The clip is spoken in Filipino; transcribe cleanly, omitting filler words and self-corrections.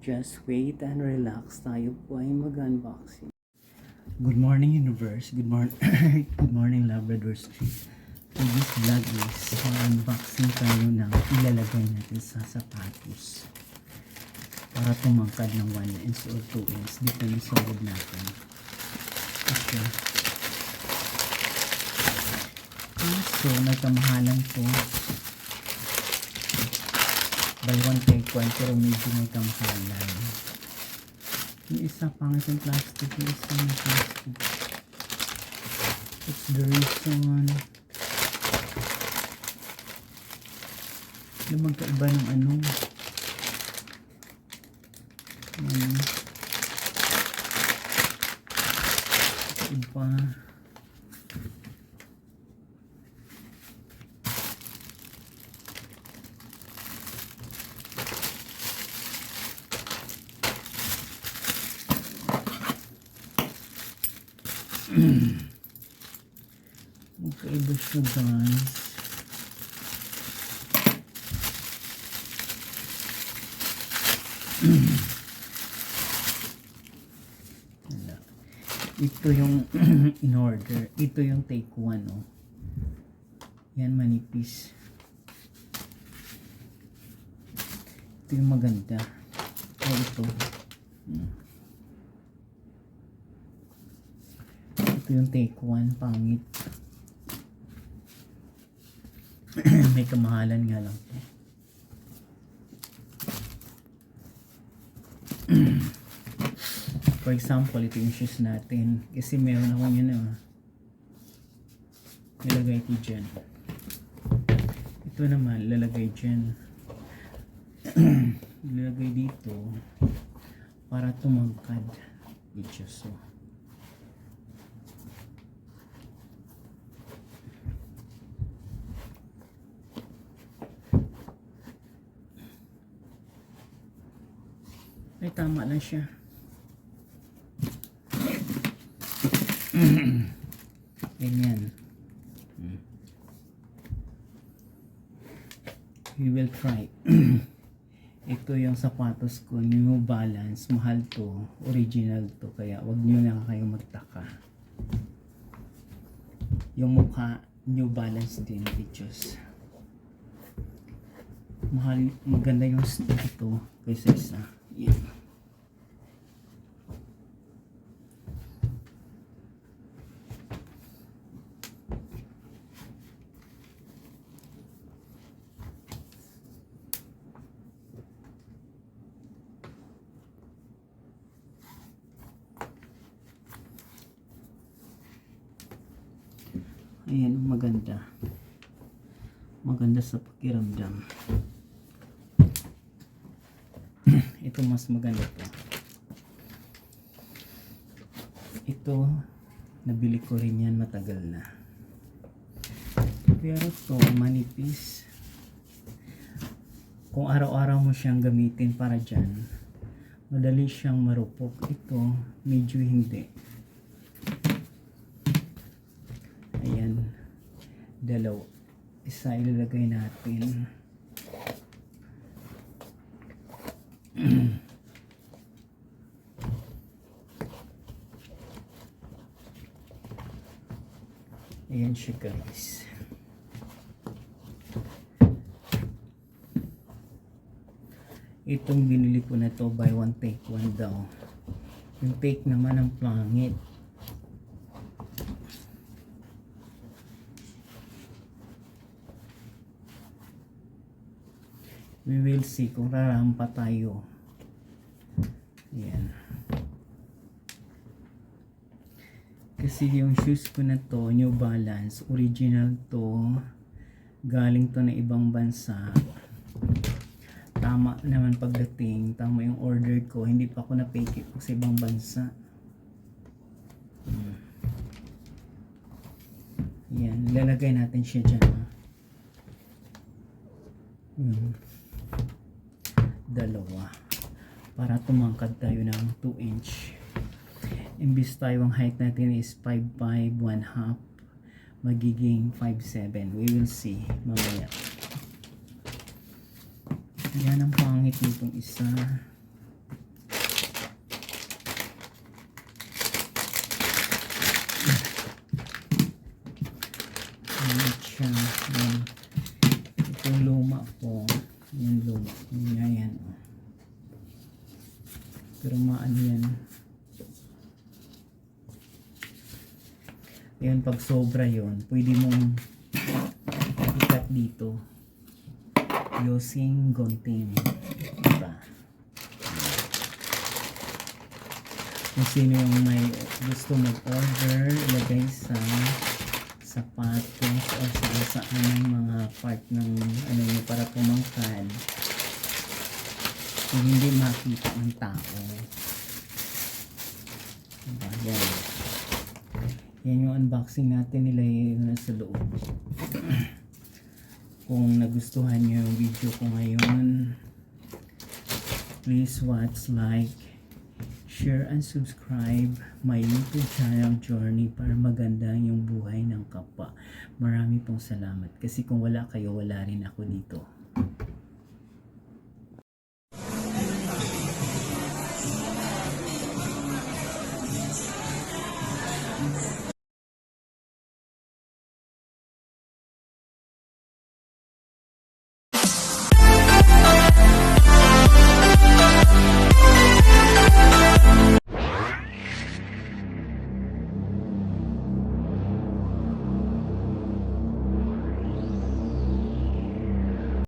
Just wait and relax. Tayo po ay mag-unboxing. Good morning, universe. Good morning, good morning, Labrador Street. So this vlog is unboxing tayo ng ilalagay natin sa sapatos para tumangkad ng 1 inch or 2 inch. Depende sa loob natin. Okay. So, may kamahalan po. Buy one take one, pero medyo may kamahalan. Yung isa pangit yung plastic, yung isa yung plastic. It's the reason na magkaiba ng ano. Iba. Magkaiba siya, guys. Ito yung in order. Ito yung take 1, oh. Yan, manipis. Ito yung maganda. Ito. Ito yung take 1, pangit. May kamahalan nga lang. For example, ito yung shoes natin. Kasi meron ako yun na nilagay ko dyan. Ito naman, lalagay dyan. Nilagay dito para tumangkad. So, ay tama lang siya. Ganyan. We will try. Ito yung sapatos ko, New Balance. Mahal to, original to, kaya wag nyo na kayo magtaka. Yung mukha, New Balance din, bitches. Mahal, maganda yung ito kaysa isa. Yan. Ayan, maganda. Maganda sa pakiramdam. Ito mas maganda to. Ito, nabili ko rin yan matagal na. Pero to, manipis. Kung araw-araw mo siyang gamitin para dyan, madali siyang marupok. Ito, medyo hindi. Ayan, dalawa. Isa ilalagay natin. Ayan siya, guys. Itong binili ko na to, buy one take one daw. Yung take naman ang pangit. We will see kung rarampa tayo. Ayan. Kasi yung shoes ko na to, New Balance, original to. Galing to na ibang bansa. Tama naman pagdating. Tama yung order ko. Hindi pa ako na-fake sa ibang bansa. Ayan. Lalagay natin siya dyan. Dalawa para tumangkad tayo ng 2 inch. Imbis tayo ang height natin is 5'5", 1/2, magiging 5'7". We will see mamaya. Yan ang pangit nitong isa. Ayan, pag sobra yon, pwede mong ikat dito using gunting. Diba? Kung sino yung may gusto mag-order, ilagay sa sapatos o sa anong mga part ng ano nyo para pumangkad. Kung hindi makita ang tao. Diba? Yan. Yan yung unboxing natin, nilagay ko na sa loob. Kung nagustuhan nyo yung video ko ngayon, please watch, like, share, and subscribe my YouTube channel Journey para maganda yung buhay ng kapwa. Marami pong salamat. Kasi kung wala kayo, wala rin ako dito.